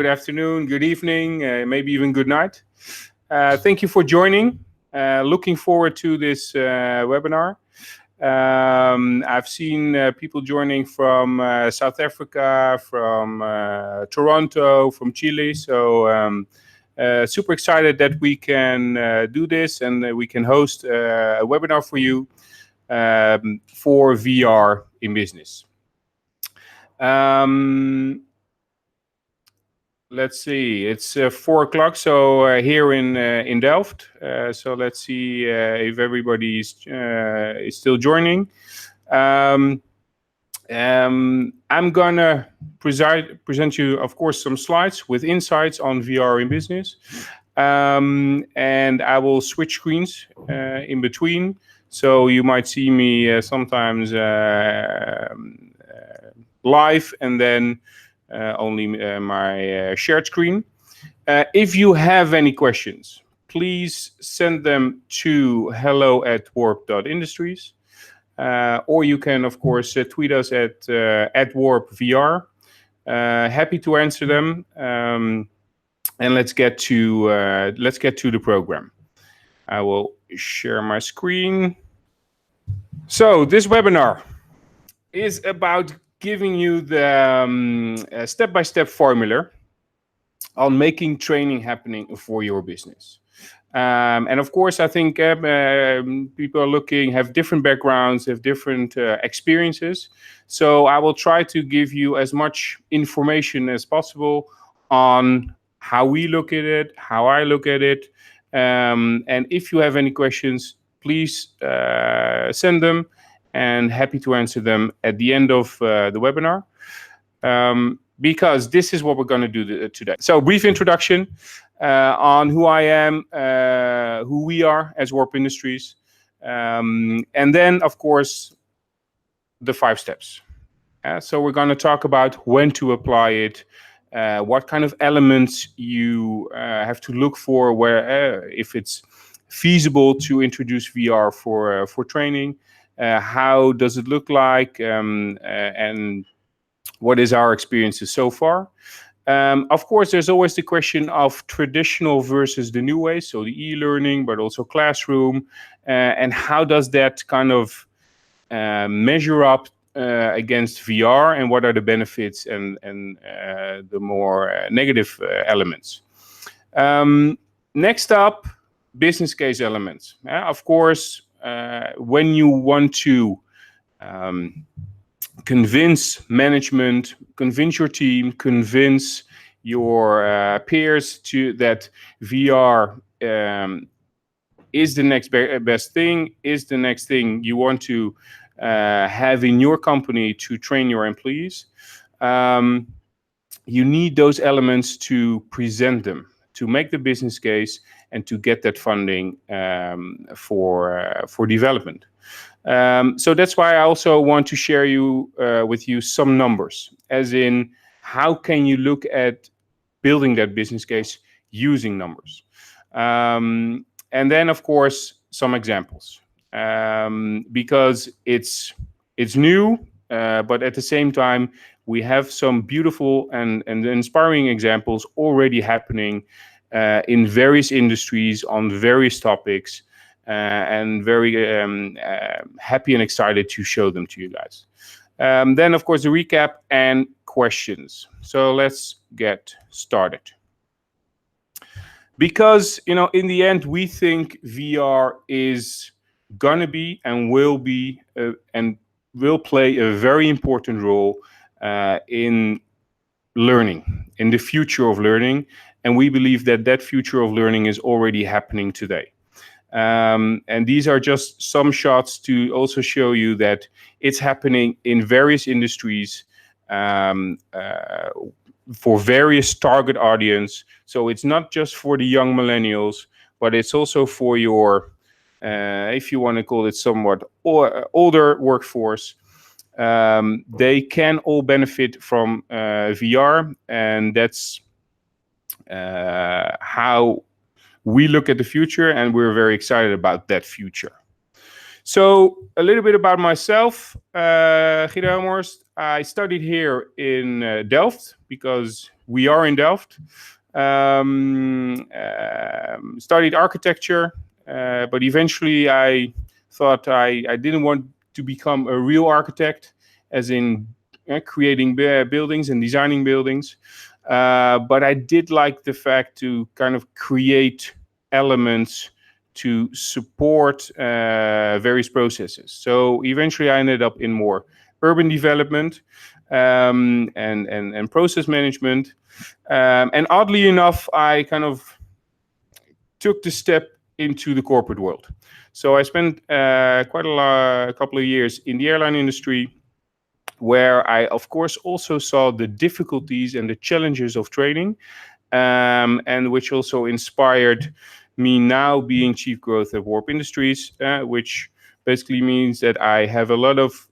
good afternoon, good evening, maybe even good night. Thank you for joining. Looking forward to this webinar. I've seen people joining from South Africa, from Toronto, from Chile. So super excited that we can do this and we can host a webinar for you for VR in business. Let's see. It's 4 o'clock, so here in Delft. So let's see if everybody is still joining. I'm gonna present you, of course, some slides with insights on VR in business, and I will switch screens in between. So you might see me sometimes live, and then only my shared screen. If you have any questions, please send them to hello@warp.industries. Or you can, of course, tweet us at @warpvr. Happy to answer them. And let's get to the program. I will share my screen. So this webinar is about giving you the step-by-step formula on making training happening for your business. And of course, I think people are looking, have different backgrounds, have different experiences. So I will try to give you as much information as possible on how we look at it, how I look at it. And if you have any questions, please send them, and happy to answer them at the end of the webinar. Because this is what we're going to do today. So brief introduction on who I am, who we are as Warp Industries. And then, of course, the 5 steps. So we're going to talk about when to apply it, what kind of elements you have to look for, where if it's feasible to introduce VR for training, how does it look like, and what is our experiences so far. Of course, there's always the question of traditional versus the new way, so the e-learning, but also classroom, and how does that kind of measure up against VR, and what are the benefits and the more negative elements. Next up, business case elements. Of course, when you want to convince management, convince your team, convince your peers to that VR is the next best thing, is the next thing you want to have in your company to train your employees. You need those elements to present them, to make the business case, and to get that funding for development. So that's why I also want to share with you some numbers, as in how can you look at building that business case using numbers. And then, of course, some examples, because it's new, but at the same time, we have some beautiful and inspiring examples already happening in various industries on various topics. And very happy and excited to show them to you guys. Then, of course, the recap and questions. So let's get started. Because, in the end, we think VR is gonna be and will be and will play a very important role in learning, in the future of learning. And we believe that future of learning is already happening today. And these are just some shots to also show you that it's happening in various industries for various target audience. So it's not just for the young millennials, but it's also for your, if you want to call it somewhat older workforce. They can all benefit from VR, and that's how we look at the future, and we're very excited about that future. So a little bit about myself, Guido Helmhorst. I studied here in Delft because We are in Delft. Studied architecture, but eventually I thought I didn't want to become a real architect, as in creating buildings and designing buildings. But I did like the fact to kind of create elements to support various processes. So eventually I ended up in more urban development and process management. And oddly enough, I kind of took the step into the corporate world. So I spent quite a couple of years in the airline industry, where I, of course, also saw the difficulties and the challenges of training, and which also inspired me now being Chief Growth at Warp Industries, which basically means that I have a lot of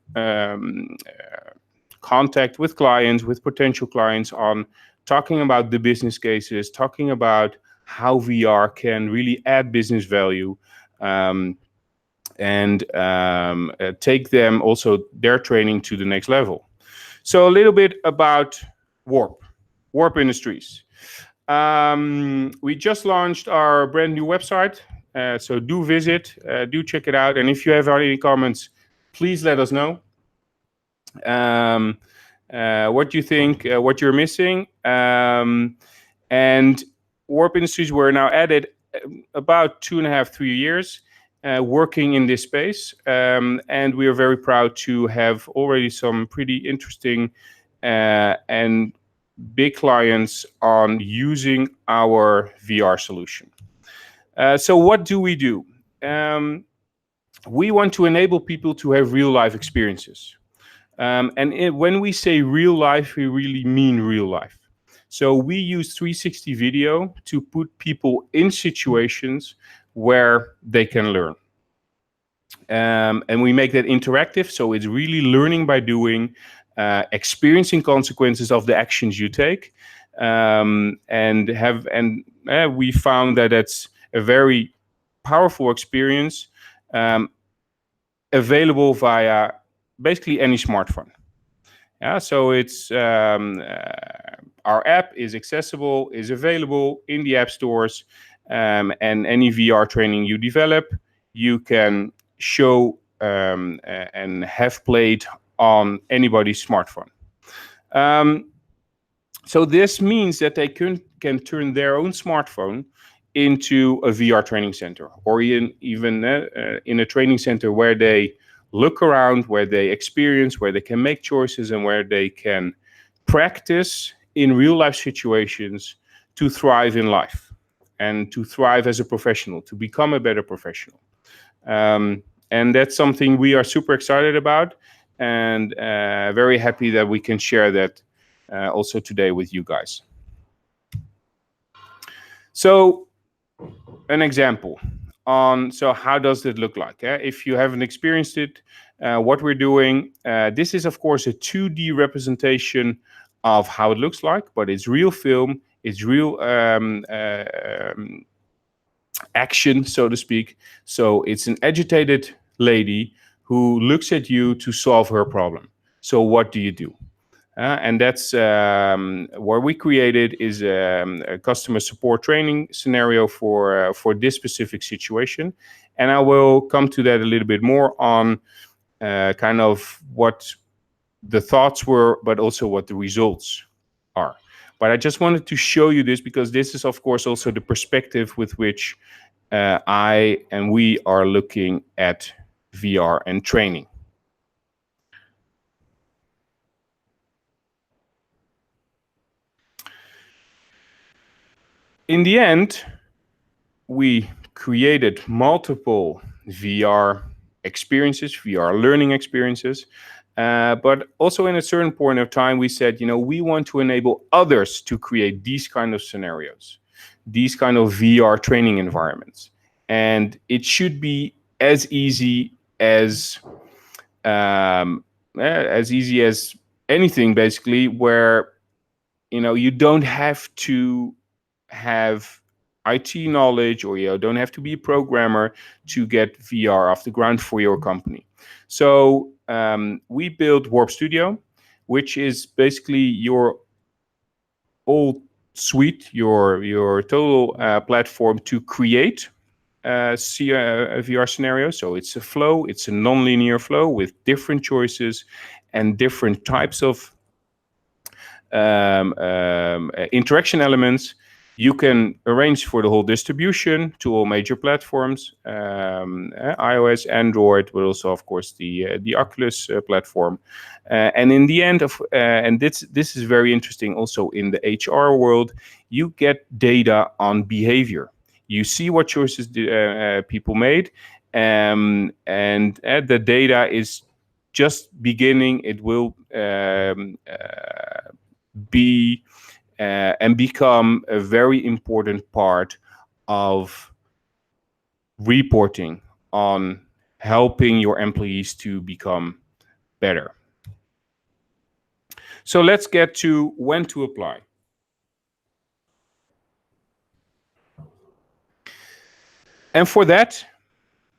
contact with clients, with potential clients, on talking about the business cases, talking about how VR can really add business value, and take them also their training to the next level. So a little bit about Warp Industries. We just launched our brand new website, so do visit, do check it out, and if you have any comments, please let us know. What you think, what you're missing, and Warp Industries were now added about 2.5, 3 years working in this space, and we are very proud to have already some pretty interesting and big clients on using our VR solution. So what do? We want to enable people to have real life experiences. When we say real life, we really mean real life. So we use 360 video to put people in situations where they can learn. And we make that interactive, so it's really learning by doing, experiencing consequences of the actions you take, and we found that that's a very powerful experience, available via basically any smartphone. Yeah, so it's our app is accessible, is available in the app stores, and any VR training you develop, you can show and have played on anybody's smartphone. So this means that they can turn their own smartphone into a VR training center, or even in a training center where they look around, where they experience, where they can make choices, and where they can practice in real life situations to thrive in life and to thrive as a professional, to become a better professional. And that's something we are super excited about, and very happy that we can share that also today with you guys. So an example on, so how does it look like? If you haven't experienced it, what we're doing, this is of course a 2D representation of how it looks like, but it's real film, it's real action, so to speak. So it's an agitated lady who looks at you to solve her problem. So what do you do? And that's where we created is a customer support training scenario for this specific situation. And I will come to that a little bit more on kind of what the thoughts were, but also what the results are. But I just wanted to show you this because this is, of course, also the perspective with which I and we are looking at VR and training. In the end, we created multiple VR experiences, VR learning experiences, but also in a certain point of time, we said, we want to enable others to create these kind of scenarios, these kind of VR training environments. And it should be as easy as anything, basically, where, you don't have to have IT knowledge, or you don't have to be a programmer to get VR off the ground for your company. So we built Warp Studio, which is basically your all suite, your total platform to create a VR scenario. So it's a flow, it's a non-linear flow with different choices and different types of interaction elements. You can arrange for the whole distribution to all major platforms, iOS, Android, but also, of course, the Oculus platform. And in the end of, and this is very interesting also in the HR world, you get data on behavior. You see what choices people made, and the data is just beginning. It will be and become a very important part of reporting on helping your employees to become better. So let's get to when to apply. And for that,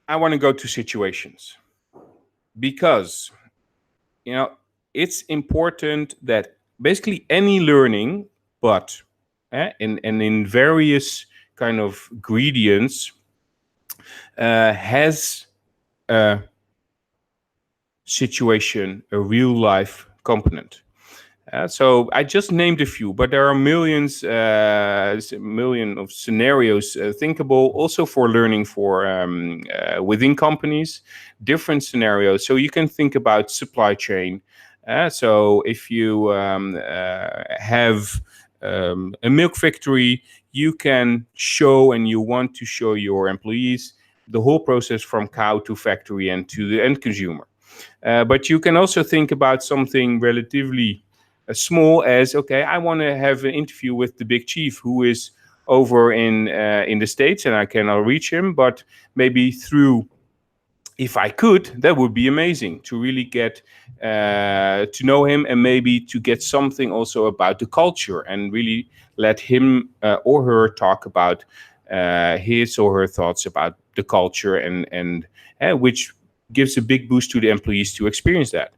I want to go to situations, because it's important that basically any learning, but in various kind of gradients, has a situation, a real life component. So I just named a few, but there are millions, million of scenarios thinkable also for learning for within companies, different scenarios. So you can think about supply chain. So if you have a milk factory, you can show and you want to show your employees the whole process from cow to factory and to the end consumer. But you can also think about something relatively small as, okay, I want to have an interview with the big chief who is over in the States and I cannot reach him, but maybe through, if I could, that would be amazing to really get to know him and maybe to get something also about the culture and really let him or her talk about his or her thoughts about the culture and which gives a big boost to the employees to experience that.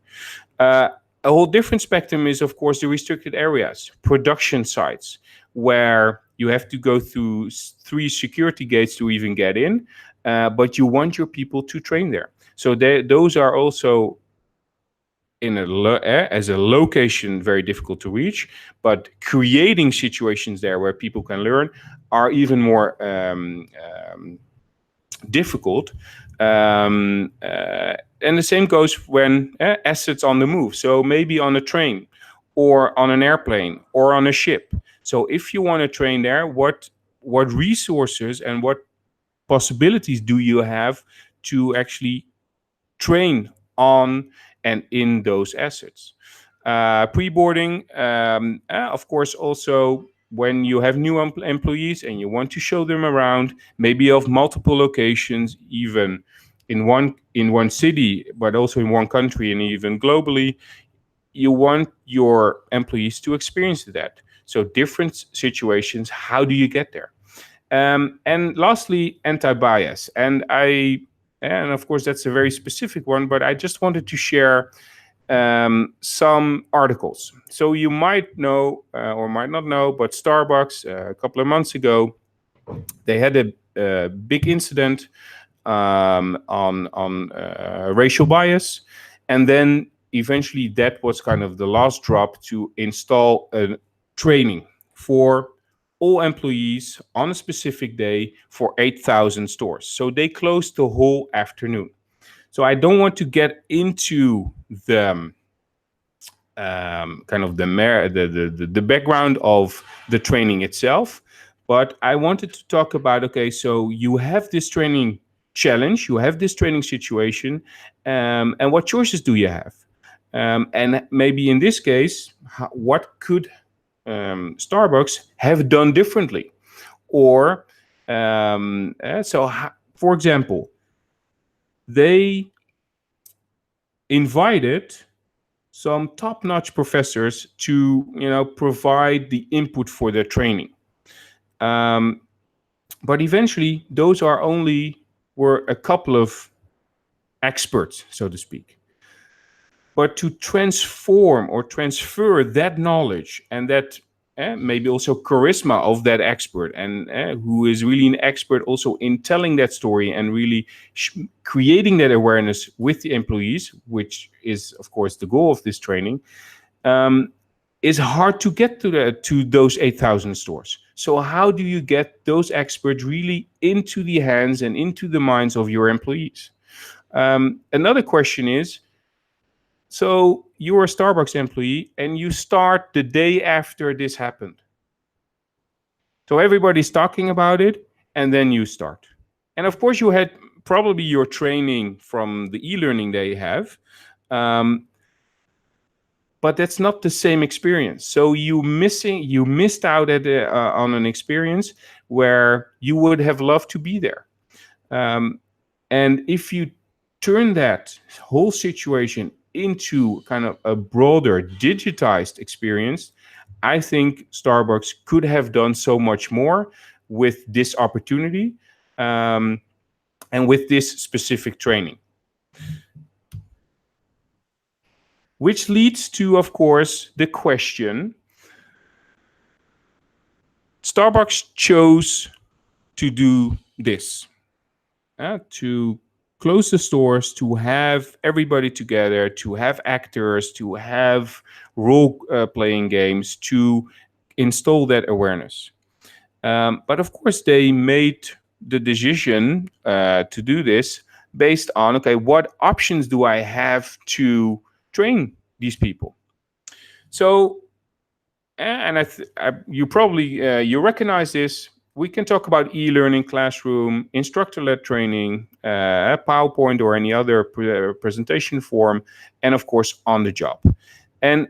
A whole different spectrum is, of course, the restricted areas, production sites, where you have to go through 3 security gates to even get in, but you want your people to train there. So those are also in as a location very difficult to reach, but creating situations there where people can learn are even more difficult. And the same goes when assets on the move. So maybe on a train or on an airplane or on a ship. So if you want to train there, what resources and what possibilities do you have to actually train on and in those assets? Pre-boarding, of course, also when you have new employees and you want to show them around, maybe of multiple locations, even in one city, but also in one country and even globally, you want your employees to experience that. So different situations, how do you get there? And lastly, anti-bias. And of course, that's a very specific one, but I just wanted to share some articles. So you might know or might not know, but Starbucks a couple of months ago, they had a big incident on racial bias, and then eventually that was kind of the last drop to install a training for all employees on a specific day for 8,000 stores. So they closed the whole afternoon. So I don't want to get into the kind of the background of the training itself, but I wanted to talk about, okay, so you have this training challenge, you have this training situation, and what choices do you have? And maybe in this case, what could Starbucks have done differently? Or for example, they invited some top-notch professors to provide the input for their training, but eventually those were a couple of experts, so to speak. But to transform or transfer that knowledge and that maybe also charisma of that expert, and who is really an expert also in telling that story and really creating that awareness with the employees, which is of course the goal of this training, is hard to get to those 8,000 stores. So how do you get those experts really into the hands and into the minds of your employees? Another question is, so you're a Starbucks employee and you start the day after this happened. So everybody's talking about it, and then you start. And of course, you had probably your training from the e-learning they have, but that's not the same experience. So you missed out on an experience where you would have loved to be there. And if you turn that whole situation into kind of a broader digitized experience, I think Starbucks could have done so much more with this opportunity, and with this specific training. Which leads to, of course, the question, Starbucks chose to do this, to close the stores, to have everybody together, to have actors, to have role-playing games, to install that awareness. But of course, they made the decision to do this based on, okay, what options do I have to train these people? So, and you probably you recognize this. We can talk about e-learning, classroom, instructor-led training, PowerPoint or any other presentation form, and of course on the job. And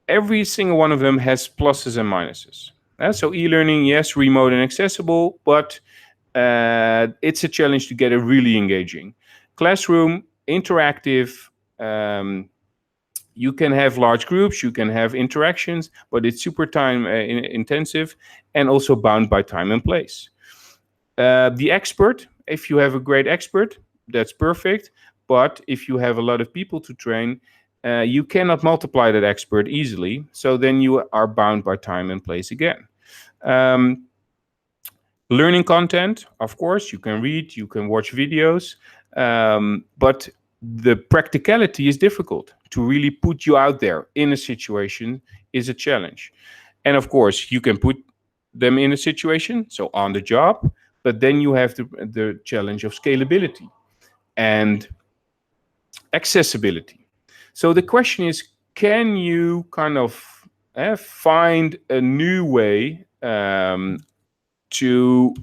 every single one of them has pluses and minuses. So e-learning, yes, remote and accessible, but it's a challenge to get it really engaging. Classroom, interactive. You can have large groups, you can have interactions, but it's super time intensive and also bound by time and place. The expert, if you have a great expert, that's perfect. But if you have a lot of people to train, you cannot multiply that expert easily. So then you are bound by time and place again. Learning content, of course, you can read, you can watch videos, but the practicality is difficult. To really put you out there in a situation is a challenge. And of course, you can put them in a situation, so on the job, but then you have the challenge of scalability and accessibility. So the question is, can you kind of find a new way to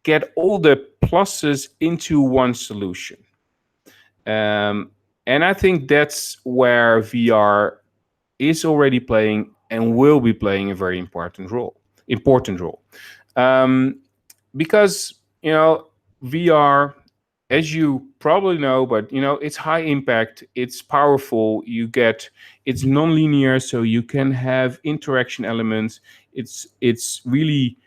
get all the pluses into one solution? And I think that's where VR is already playing and will be playing a very important role. Because, VR, as you probably know, but it's high impact, it's powerful, it's non-linear, so you can have interaction elements. It's really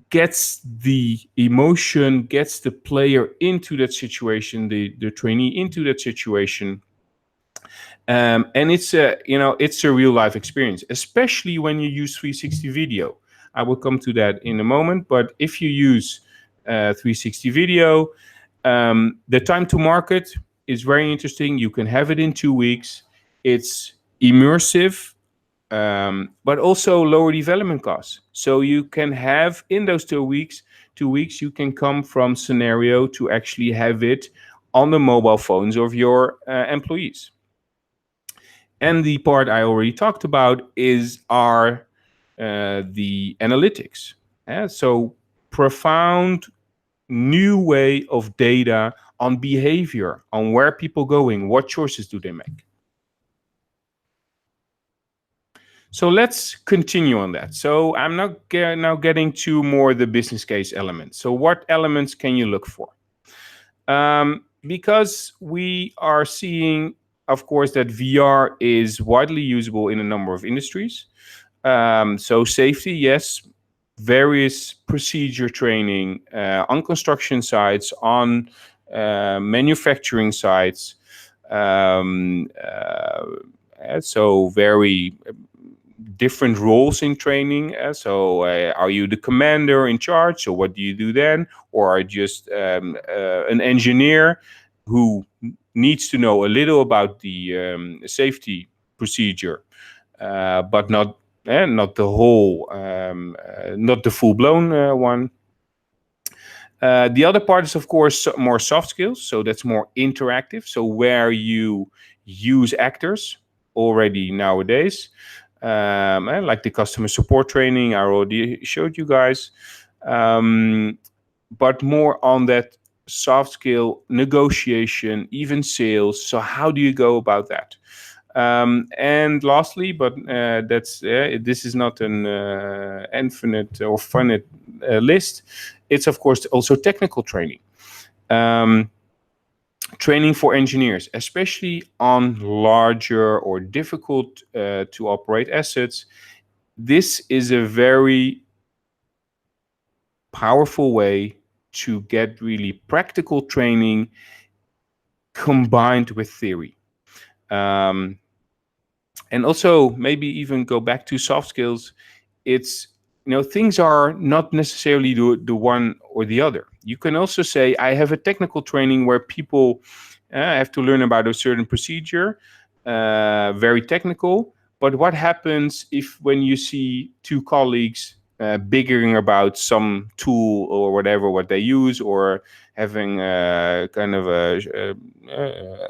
gets the emotion, gets the player into that situation, the trainee into that situation. And it's a real life experience, especially when you use 360 video. I will come to that in a moment, but if you use 360 video, the time to market is very interesting. You can have it in 2 weeks. It's immersive, but also lower development costs. So you can have in those 2 weeks, you can come from scenario to actually have it on the mobile phones of your employees. And the part I already talked about is the analytics. So profound new way of data on behavior, on where people going, what choices do they make. So let's continue on that. So I'm now getting to more the business case elements. So what elements can you look for? Because we are seeing, of course, that VR is widely usable in a number of industries. So safety, yes, various procedure training on construction sites, on manufacturing sites. So very different roles in training. Are you the commander in charge? So what do you do then? Or are you just an engineer who needs to know a little about the safety procedure, but not the whole, not the full-blown one. The other part is, of course, more soft skills. So that's more interactive. So where you use actors already nowadays, and like the customer support training I already showed you guys, but more on that soft skill, negotiation, even sales. So how do you go about that? And lastly, but this is not an infinite or finite list. It's of course also technical training. Training for engineers, especially on larger or difficult to operate assets. This is a very powerful way to get really practical training combined with theory. And also maybe even go back to soft skills. It's, things are not necessarily the one or the other. You can also say, I have a technical training where people have to learn about a certain procedure, very technical. But what happens if when you see two colleagues bickering about some tool or whatever, what they use, or having kind of a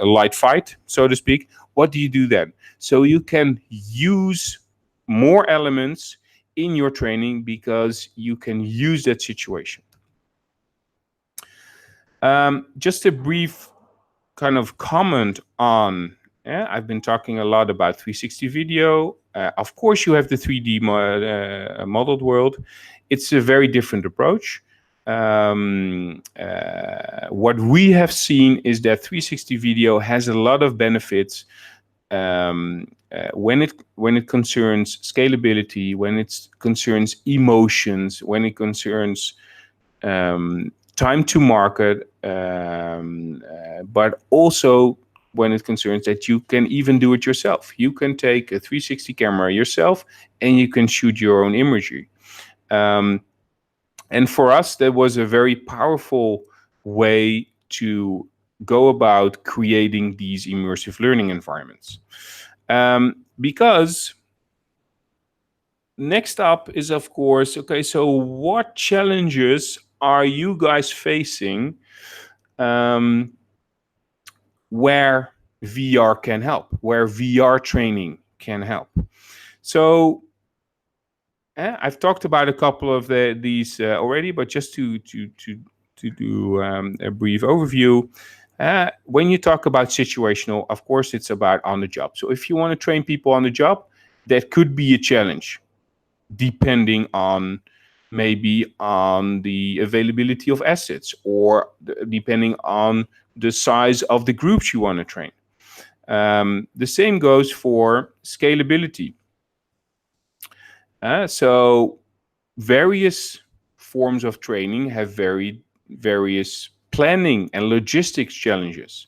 light fight, so to speak? What do you do then? So you can use more elements in your training because you can use that situation. Just a brief kind of comment on, I've been talking a lot about 360 video. Of course, you have the 3D modeled world. It's a very different approach. What we have seen is that 360 video has a lot of benefits when it concerns scalability, when it concerns emotions, when it concerns time to market, but also when it concerns that you can even do it yourself. You can take a 360 camera yourself and you can shoot your own imagery. And for us, that was a very powerful way to go about creating these immersive learning environments. Because next up is, of course, okay, so what challenges are you guys facing where VR can help, where VR training can help? So I've talked about a couple of these already, but just to do a brief overview. When you talk about situational, of course, it's about on the job. So if you want to train people on the job, that could be a challenge, depending on maybe on the availability of assets, or depending on the size of the groups you want to train. The same goes for scalability. So various forms of training have various planning and logistics challenges.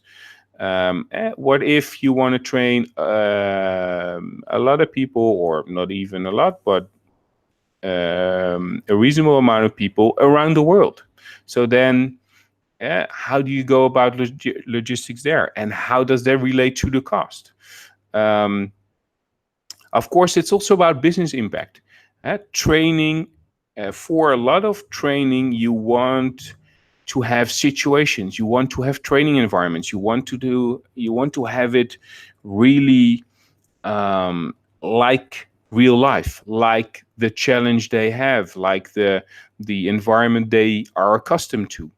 What if you want to train a lot of people, or not even a lot, but a reasonable amount of people around the world? So then how do you go about logistics there, and how does that relate to the cost? Of course, it's also about business impact. Training, for a lot of training, you want to have situations, you want to have training environments, you want to have it really like real life, like the challenge they have, like the environment they are accustomed to.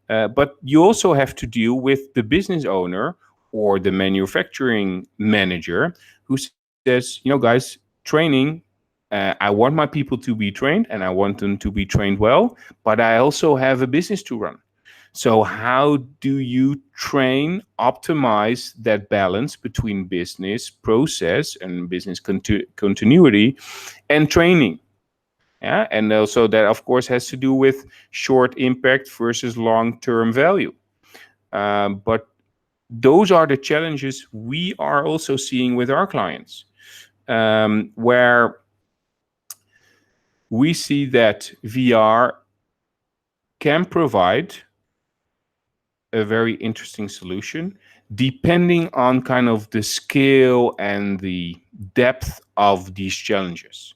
But you also have to deal with the business owner or the manufacturing manager who says, guys, training, I want my people to be trained, and I want them to be trained well, but I also have a business to run. So how do you train, optimize that balance between business process and business continuity and training? Yeah, and also that, of course, has to do with short impact versus long-term value. But those are the challenges we are also seeing with our clients. where we see that VR can provide a very interesting solution depending on kind of the scale and the depth of these challenges.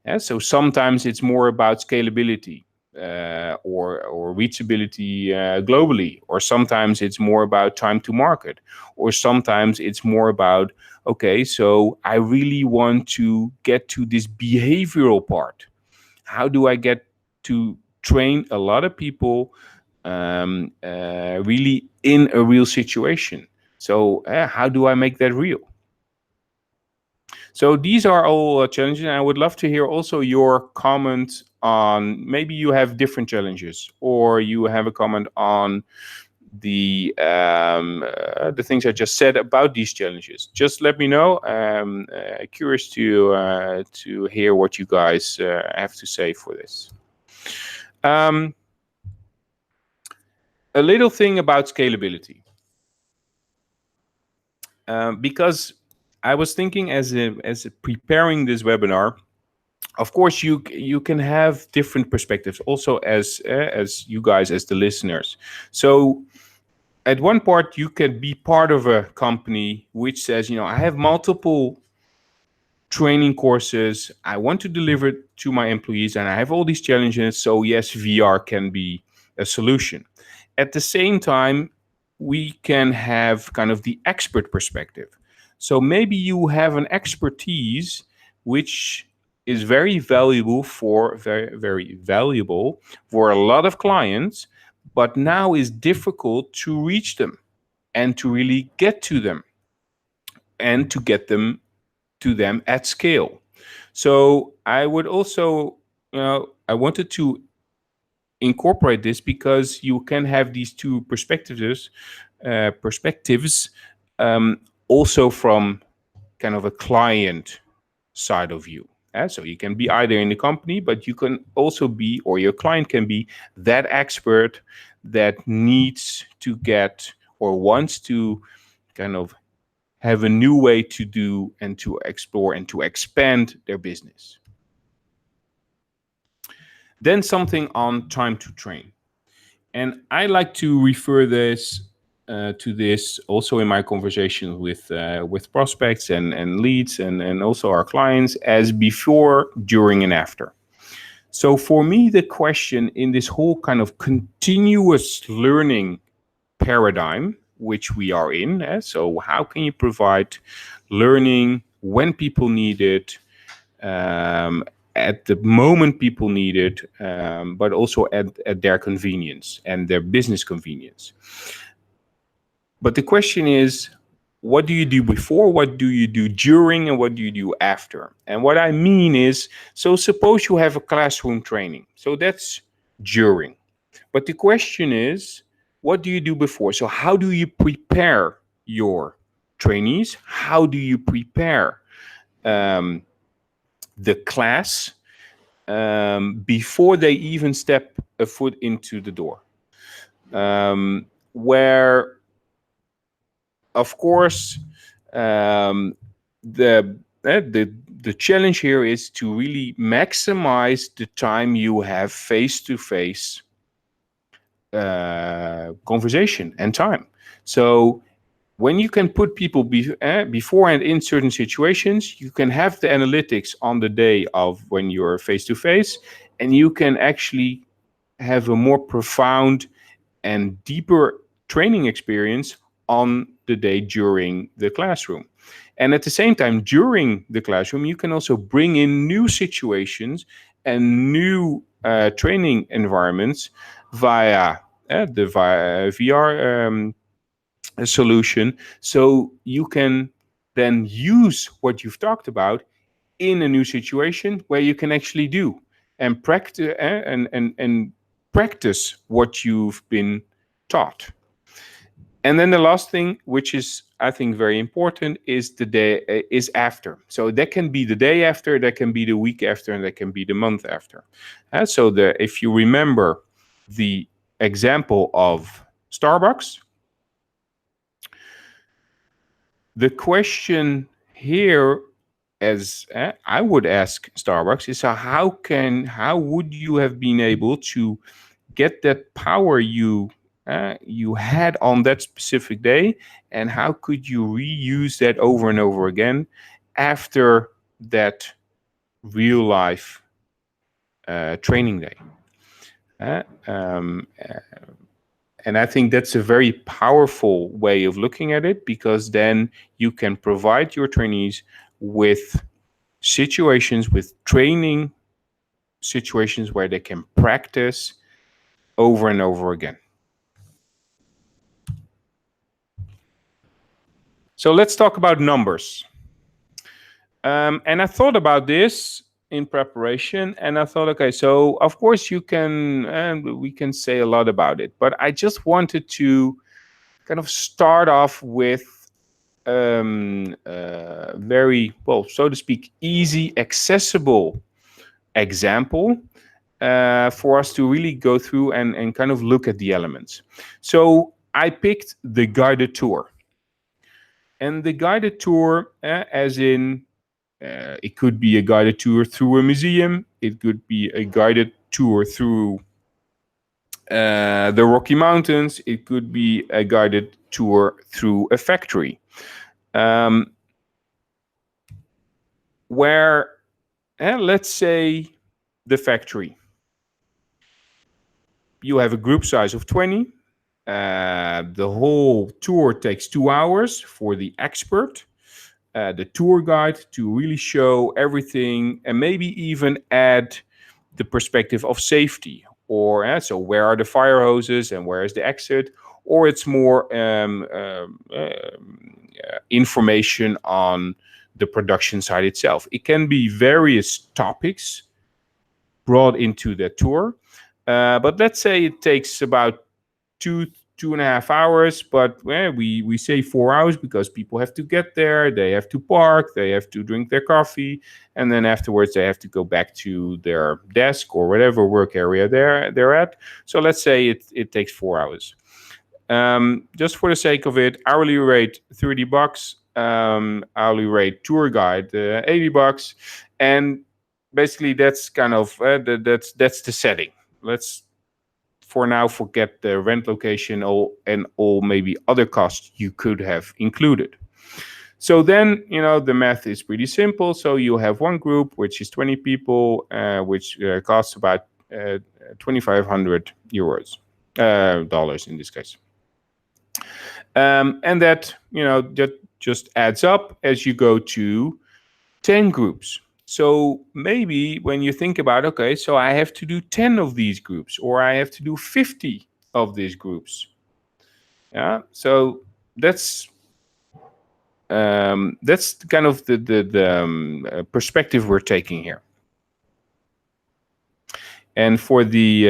Yeah, so sometimes it's more about scalability or reachability globally, or sometimes it's more about time to market, or sometimes it's more about, okay, so I really want to get to this behavioral part. How do I get to train a lot of people really in a real situation? So how do I make that real? So these are all challenges, and I would love to hear also your comment on, maybe you have different challenges, or you have a comment on the things I just said about these challenges. Just let me know. Curious to hear what you guys have to say for this. A little thing about scalability, because I was thinking as preparing this webinar. Of course, you can have different perspectives also as you guys, as the listeners. So at one part, you can be part of a company which says, I have multiple training courses, I want to deliver it to my employees, and I have all these challenges. So yes, VR can be a solution. At the same time, we can have kind of the expert perspective. So maybe you have an expertise which is very valuable for a lot of clients, but now is difficult to reach them and to really get to them and to get them to them at scale. So I would also, I wanted to incorporate this because you can have these two perspectives, also from kind of a client side of view. So you can be either in the company, but you can also be, or your client can be, that expert that needs to get or wants to kind of have a new way to do and to explore and to expand their business. Then something on time to train. And I like to refer this to this also in my conversation with prospects and leads and also our clients as before, during, and after. So for me, the question in this whole kind of continuous learning paradigm which we are in, so how can you provide learning when people need it, at the moment people need it, but also at their convenience and their business convenience. But the question is, what do you do before, what do you do during, and what do you do after? And what I mean is, so suppose you have a classroom training, so that's during. But the question is, what do you do before? So how do you prepare your trainees? How do you prepare the class before they even step a foot into the door? Where, of course, the challenge here is to really maximize the time you have face-to-face conversation and time. So when you can put people before and in certain situations, you can have the analytics on the day of when you're face-to-face, and you can actually have a more profound and deeper training experience on the day during the classroom. And at the same time, during the classroom, you can also bring in new situations and new training environments via the VR solution. So you can then use what you've talked about in a new situation where you can actually do and practice and practice what you've been taught. And then the last thing, which is I think very important, is the day is after. So that can be the day after, that can be the week after, and that can be the month after. So if you remember the example of Starbucks, the question here as I would ask Starbucks is, how would you have been able to get that power you had on that specific day, and how could you reuse that over and over again after that real life training day? Uh, um, and I think that's a very powerful way of looking at it, because then you can provide your trainees with situations, with training situations where they can practice over and over again. So let's talk about numbers. And I thought about this in preparation, and I thought, okay, so of course you can, and we can say a lot about it, but I just wanted to kind of start off with very, well, so to speak, easy, accessible example for us to really go through and kind of look at the elements. So I picked the guided tour. And the guided tour, as in, it could be a guided tour through a museum, it could be a guided tour through the Rocky Mountains, it could be a guided tour through a factory. Where, let's say, the factory, you have a group size of 20. The whole tour takes 2 hours for the expert, the tour guide, to really show everything and maybe even add the perspective of safety, or so where are the fire hoses and where is the exit, or it's more information on the production side itself. It can be various topics brought into the tour, but let's say it takes about 2.5 hours, but we say 4 hours because people have to get there, they have to park, they have to drink their coffee, and then afterwards they have to go back to their desk or whatever work area they're at. So let's say it takes 4 hours. Just for the sake of it, hourly rate $30, hourly rate tour guide $80, and basically that's kind of that's the setting. Let's for now forget the rent location and all maybe other costs you could have included. So then, the math is pretty simple. So you have one group, which is 20 people, which costs about 2,500 euros, dollars in this case. And that, that just adds up as you go to 10 groups. So maybe when you think about, okay, so I have to do 10 of these groups, or I have to do 50 of these groups. Yeah, so that's kind of the perspective we're taking here. And for the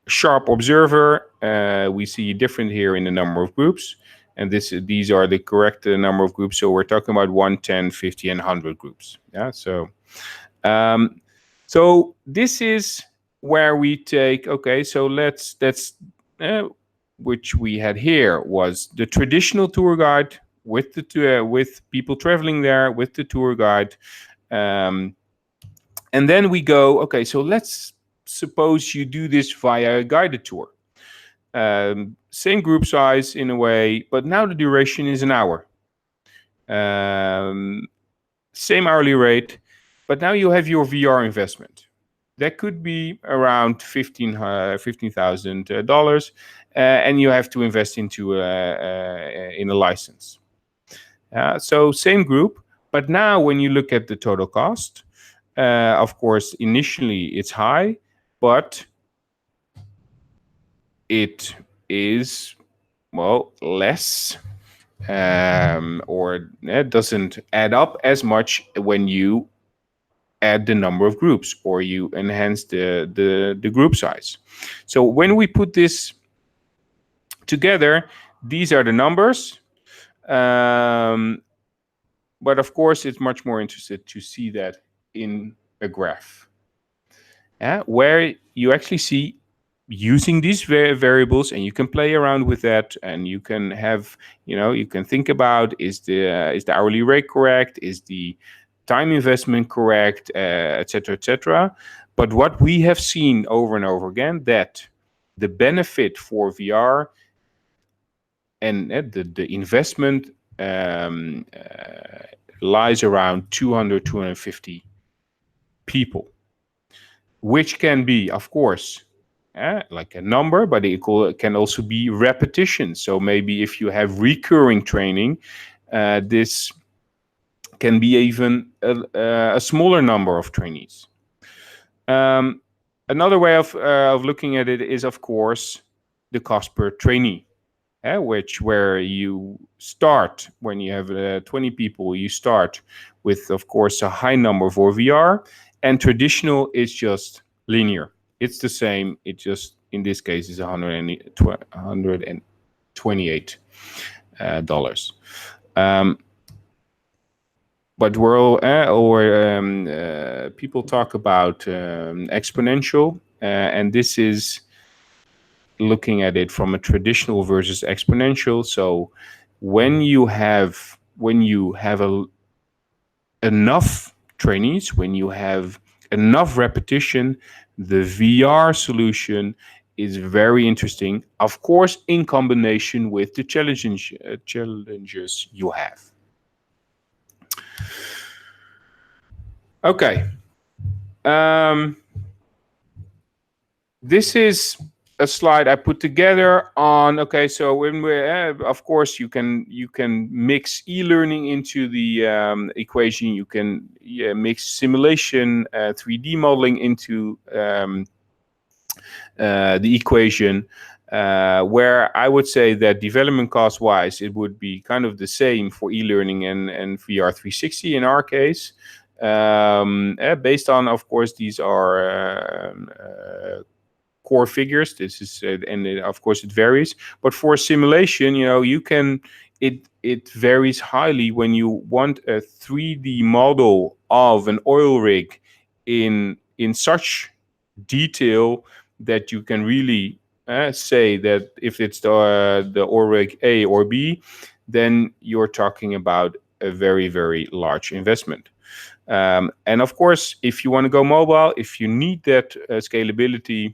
sharp observer, we see different here in the number of groups. And these are the correct number of groups. So we're talking about 1, 10, 50, and 100 groups. Yeah. So, so this is where we take. Okay. So that's which we had here was the traditional tour guide with with people traveling there with the tour guide, and then we go. Okay. So let's suppose you do this via a guided tour. Same group size in a way, but now the duration is an hour. Same hourly rate, but now you have your VR investment. That could be around $15,000, and you have to invest into in a license. So same group, but now when you look at the total cost, of course, initially it's high, but it is, well, less, or it doesn't add up as much when you add the number of groups or you enhance the group size. So when we put this together, these are the numbers. But of course, it's much more interested to see that in a graph, where you actually see using these variables, and you can play around with that, and you can have, you can think about, is the hourly rate correct, is the time investment correct, etc., etc. But what we have seen over and over again, that the benefit for VR and the investment lies around 250 people, which can be, of course, like a number, but it can also be repetition. So maybe if you have recurring training, this can be even a smaller number of trainees. Another way of looking at it is, of course, the cost per trainee. Where you start when you have 20 people, you start with, of course, a high number for VR, and traditional is just linear. It's the same. It just, in this case, is $128. But people talk about exponential, and this is looking at it from a traditional versus exponential. So when you have enough trainees, when you have enough repetition, the VR solution is very interesting, of course, in combination with the challenges you have. Okay. This is a slide I put together on, okay, so when we of course you can mix e-learning into the equation. You can mix simulation, 3D modeling into the equation, where I would say that development cost wise it would be kind of the same for e-learning and VR 360 in our case, based on, of course, these are core figures. This is of course it varies, but for simulation, you can, it varies highly when you want a 3D model of an oil rig in such detail that you can really say that if it's the oil rig A or B, then you're talking about a very, very large investment. And of course, if you want to go mobile, if you need that scalability,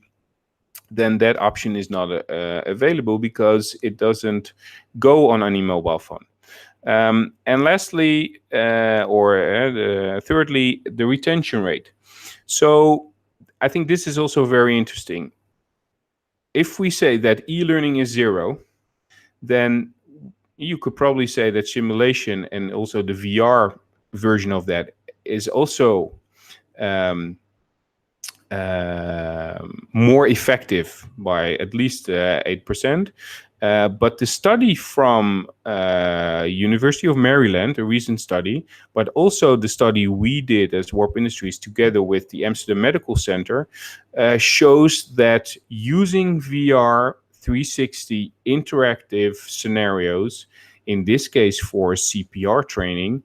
then that option is not available because it doesn't go on any mobile phone. And lastly, thirdly, the retention rate. So I think this is also very interesting. If we say that e-learning is 0, then you could probably say that simulation and also the VR version of that is also more effective by at least 8%. But the study from University of Maryland, a recent study, but also the study we did as Warp Industries together with the Amsterdam Medical Center, shows that using VR 360 interactive scenarios, in this case for CPR training,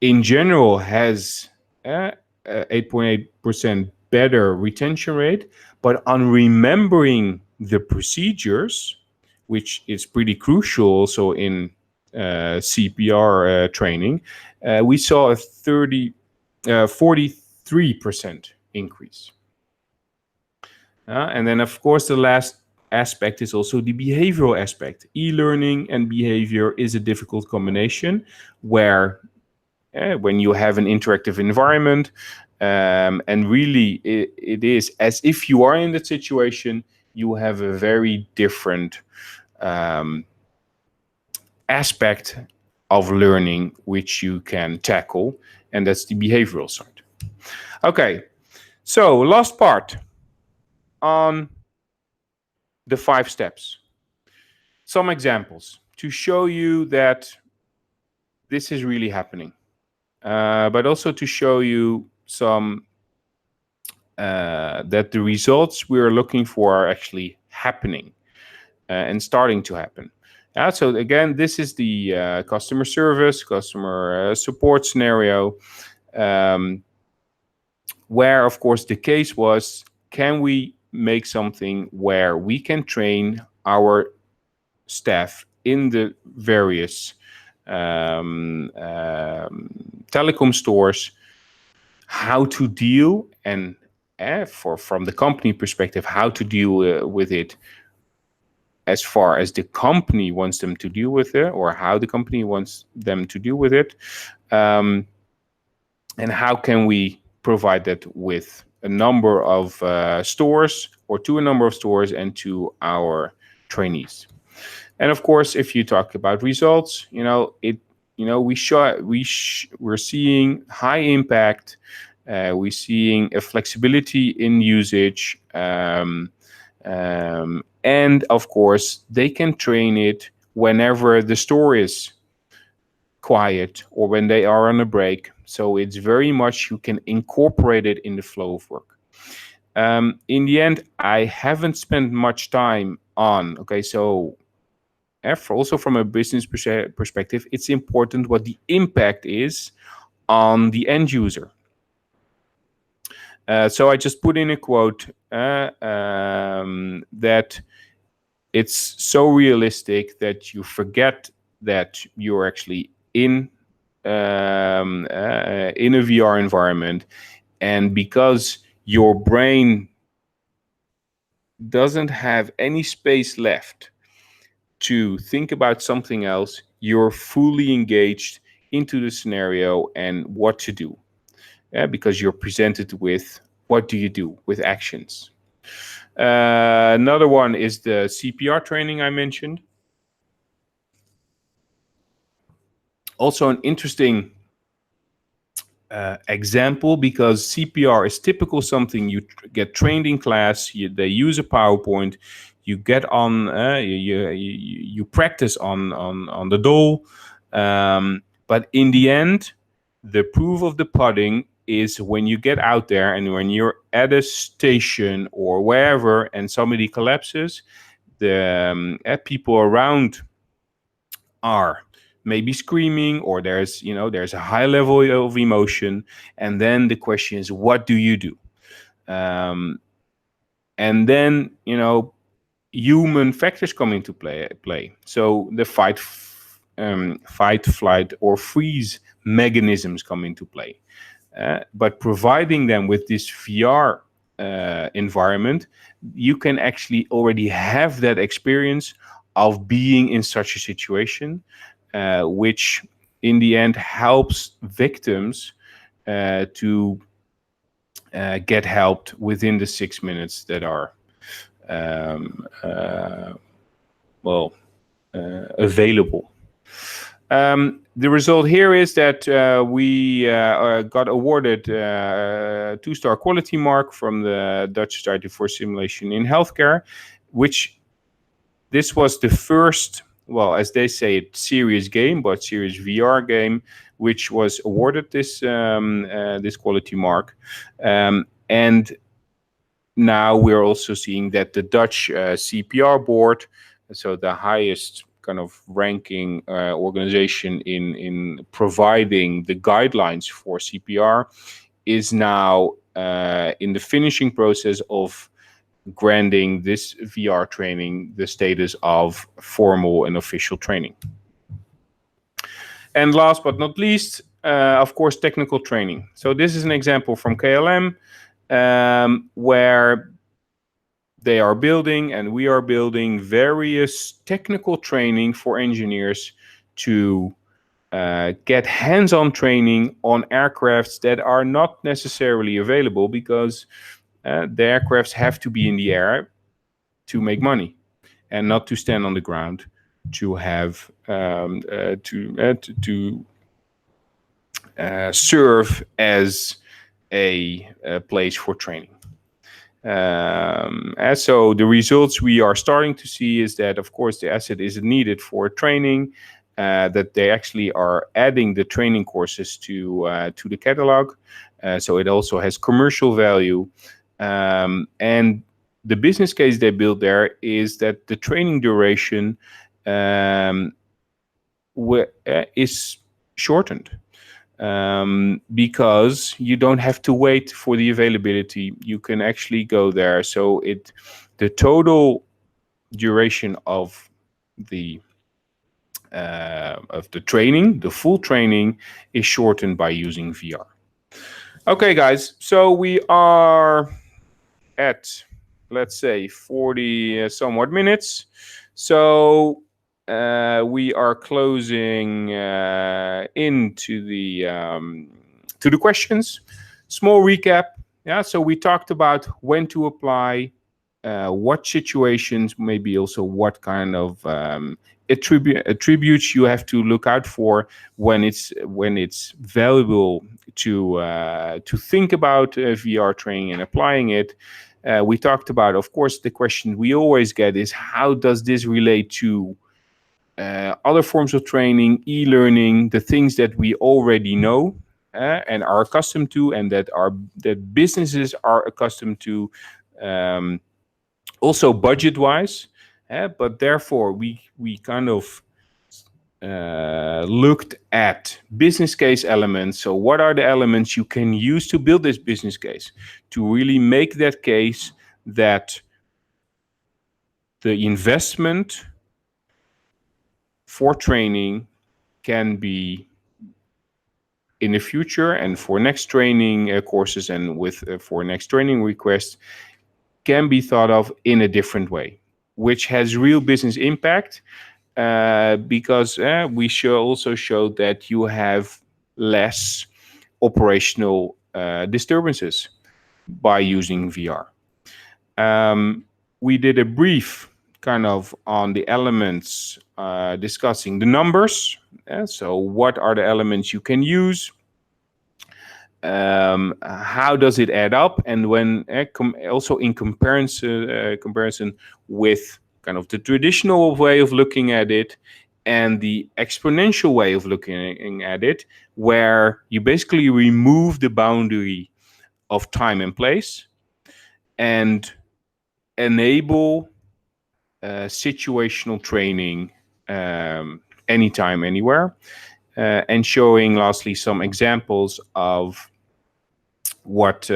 in general has 8.8% better retention rate, but on remembering the procedures, which is pretty crucial also in CPR training, we saw a 43% increase. And then, of course, the last aspect is also the behavioral aspect. E-learning and behavior is a difficult combination where when you have an interactive environment, and really it is as if you are in that situation, you have a very different aspect of learning which you can tackle, and that's the behavioral side. Okay, so last part on the 5 steps. Some examples to show you that this is really happening. But also to show you some that the results we are looking for are actually happening and starting to happen. So again, this is the customer service, customer support scenario, where of course the case was can we make something where we can train our staff in the various telecom stores how to deal, and from the company perspective, how to deal with it as far as the company wants them to deal with it, or how the company wants them to deal with it, and how can we provide that with a number of stores, or to a number of stores, and to our trainees. And of course, if you talk about results, we're seeing high impact. We're seeing a flexibility in usage, and of course, they can train it whenever the store is quiet or when they are on a break. So it's very much you can incorporate it in the flow of work. In the end, I haven't spent much time on, so also from a business perspective, it's important what the impact is on the end user. So I just put in a quote that it's so realistic that you forget that you're actually in a VR environment, and because your brain doesn't have any space left to think about something else, you're fully engaged into the scenario and what to do, because you're presented with what do you do with actions. Another one is the CPR training I mentioned. Also an interesting example, because CPR is typical something you get trained in class. They use a PowerPoint. You get on, you practice on the doll, but in the end, the proof of the pudding is when you get out there and when you're at a station or wherever and somebody collapses, the people around are maybe screaming, or there's a high level of emotion, and then the question is, what do you do? And then human factors come into play. So the fight, flight, or freeze mechanisms come into play. But providing them with this VR environment, you can actually already have that experience of being in such a situation, which in the end helps victims to get helped within the 6 minutes that are available. The result here is that we got awarded a 2-star quality mark from the Dutch Society for Simulation in Healthcare, which this was the first, as they say, serious game, but serious VR game, which was awarded this this quality mark. And now we're also seeing that the Dutch CPR board, so the highest kind of ranking organization in providing the guidelines for CPR, is now in the finishing process of granting this VR training the status of formal and official training. And last but not least, of course, technical training. So this is an example from KLM, where they are building, and we are building, various technical training for engineers to get hands-on training on aircrafts that are not necessarily available, because the aircrafts have to be in the air to make money, and not to stand on the ground to have to serve as a place for training. And so the results we are starting to see is that, of course, the asset is needed for training, that they actually are adding the training courses to the catalog. So it also has commercial value. And the business case they built there is that the training duration is shortened. because you don't have to wait for the availability. You can actually go there. So the total duration of the training, the full training, is shortened by using VR. Okay, guys. So we are at, let's say, 40 somewhat minutes. So we are closing into the questions. Small recap. Yeah. So we talked about when to apply, what situations, maybe also what kind of attributes you have to look out for when it's valuable to think about VR training and applying it. We talked about, of course, the question we always get is, how does this relate to other forms of training, e-learning, the things that we already know and are accustomed to, and that businesses are accustomed to. Also budget-wise, but therefore we kind of looked at business case elements. So what are the elements you can use to build this business case to really make that case that the investment for training can be in the future, and for next training courses and with for next training requests, can be thought of in a different way, which has real business impact, because we also showed that you have less operational disturbances by using VR. We did a brief kind of on the elements, discussing the numbers. So what are the elements you can use? How does it add up? And when also in comparison with kind of the traditional way of looking at it and the exponential way of looking at it, where you basically remove the boundary of time and place and enable situational training anytime, anywhere, and showing lastly some examples of what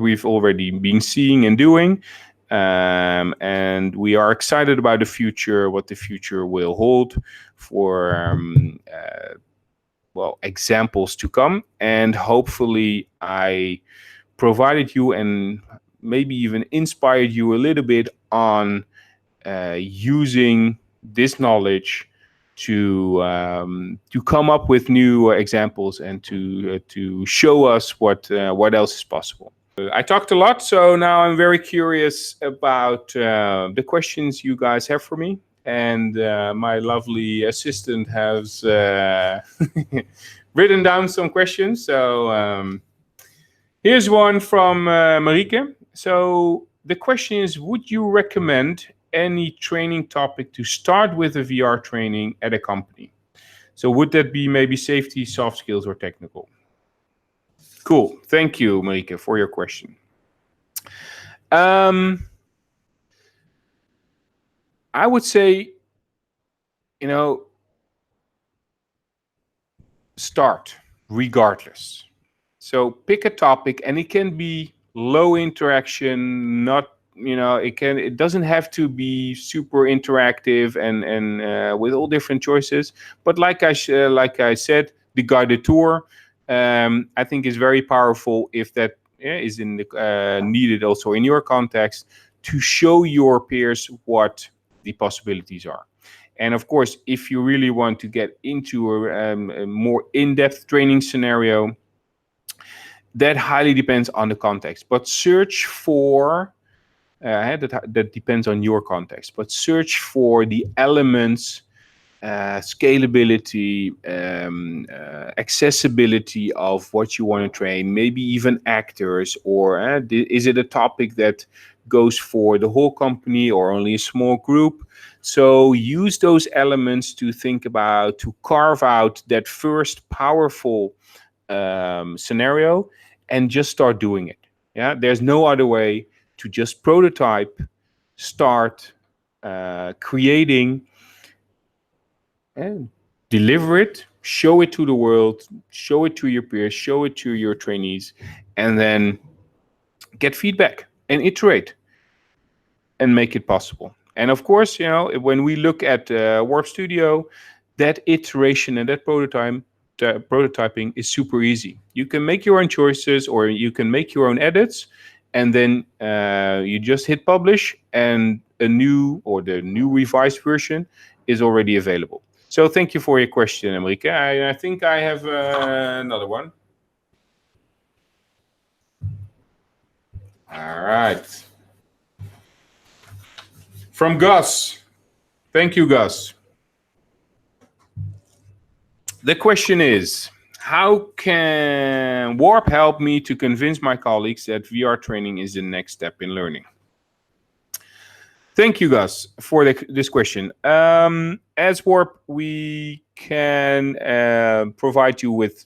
we've already been seeing and doing, and we are excited about the future, what the future will hold for examples to come. And hopefully I provided you and maybe even inspired you a little bit on using this knowledge to come up with new examples and to show us what else is possible. I talked a lot, so now I'm very curious about the questions you guys have for me. And my lovely assistant has written down some questions. So here's one from Marieke. So the question is, would you recommend any training topic to start with a VR training at a company? So would that be maybe safety, soft skills, or technical? Cool. Thank you, Marieke, for your question. I would say, start regardless. So pick a topic, and it can be low interaction, not it doesn't have to be super interactive and with all different choices. But like I said, the guided tour, I think is very powerful if that is in the needed also in your context to show your peers what the possibilities are. And of course, if you really want to get into a more in-depth training scenario, that highly depends on the context. But search for that depends on your context. But search for the elements, scalability, accessibility of what you want to train. Maybe even actors, or is it a topic that goes for the whole company or only a small group? So use those elements to think about, to carve out that first powerful scenario and just start doing it. Yeah, there's no other way to just prototype, start creating, and deliver it, show it to the world, show it to your peers, show it to your trainees, and then get feedback and iterate and make it possible. And of course, when we look at Warp Studio, that iteration and that prototyping is super easy. You can make your own choices or you can make your own edits, and then you just hit publish, and the new revised version is already available. So thank you for your question, Enrique. I think I have another one. All right. From Gus. Thank you, Gus. The question is, how can Warp help me to convince my colleagues that VR training is the next step in learning? Thank you, Gus, for this question. As Warp, we can provide you with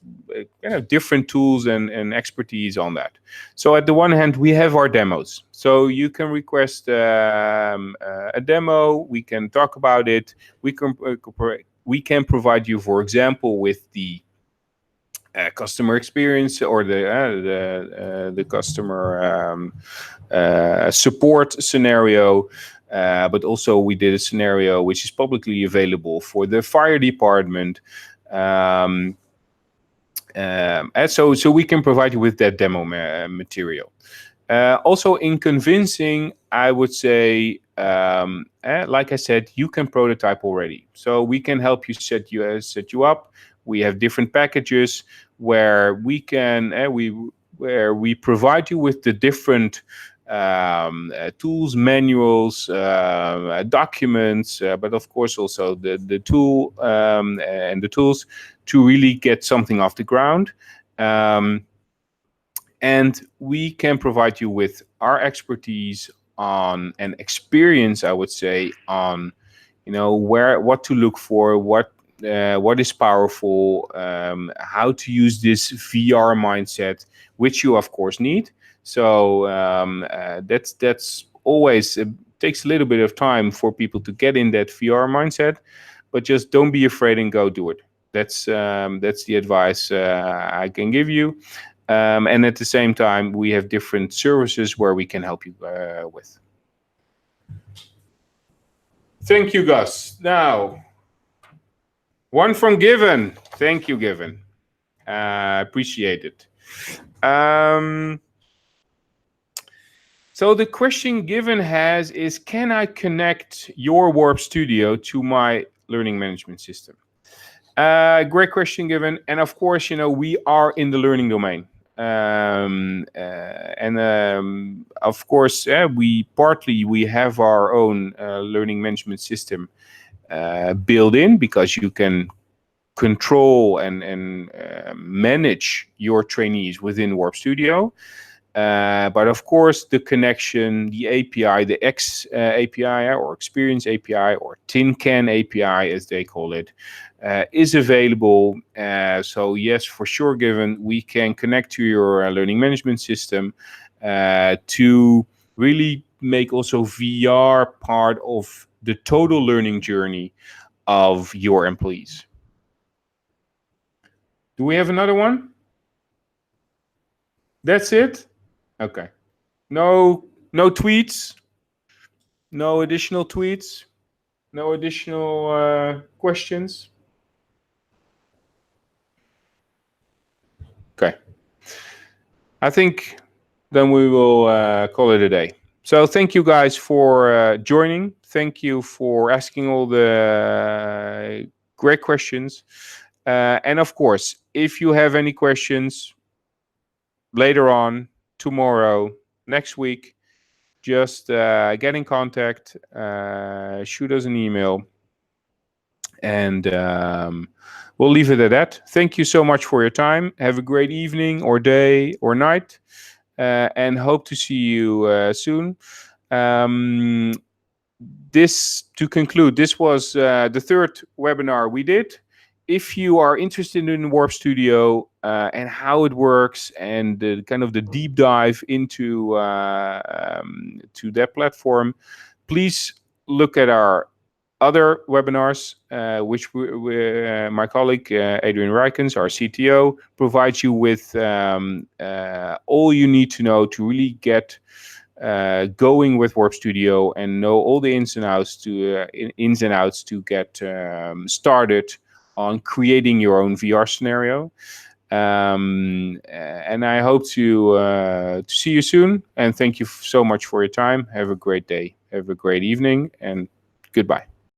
different tools and expertise on that. So at the one hand, we have our demos. So you can request a demo. We can talk about it. We can provide you, for example, with the customer experience or the customer support scenario. But also we did a scenario which is publicly available for the fire department. And so we can provide you with that demo material. Also in convincing, I would say, like I said, you can prototype already. So we can help you set you up. We have different packages where we can where we provide you with the different tools, manuals, documents, but of course also the tool and the tools to really get something off the ground. And we can provide you with our expertise on and experience, I would say, on what to look for, what is powerful, how to use this VR mindset, which you of course need. So that's always takes a little bit of time for people to get in that VR mindset, but just don't be afraid and go do it. That's the advice I can give you. And at the same time, we have different services where we can help you with. Thank you, Gus. Now, one from Given. Thank you, Given. Appreciate it. So the question Given has is, can I connect your Warp Studio to my learning management system? Great question, Given. And of course, we are in the learning domain. Of course, we have our own learning management system built in, because you can control and manage your trainees within Warp Studio. But of course, the connection, the API, the X API or Experience API or Tin Can API, as they call it, is available. So yes, for sure, Given, we can connect to your learning management system to really make also VR part of the total learning journey of your employees. Do we have another one? That's it? Okay. No tweets? No additional tweets? No additional questions? Okay. I think then we will call it a day. So thank you guys for joining. Thank you for asking all the great questions. And of course, if you have any questions later on, tomorrow, next week, just get in contact, shoot us an email, and we'll leave it at that. Thank you so much for your time. Have a great evening or day or night, and hope to see you soon. To conclude, this was the third webinar we did. If you are interested in Warp Studio and how it works and the deep dive into to that platform, please look at our other webinars, which my colleague Adrian Rykens, our CTO, provides you with all you need to know to really get going with Warp Studio and know all the ins and outs to get started on creating your own VR scenario. And I hope to see you soon. And thank you so much for your time. Have a great day. Have a great evening. And goodbye.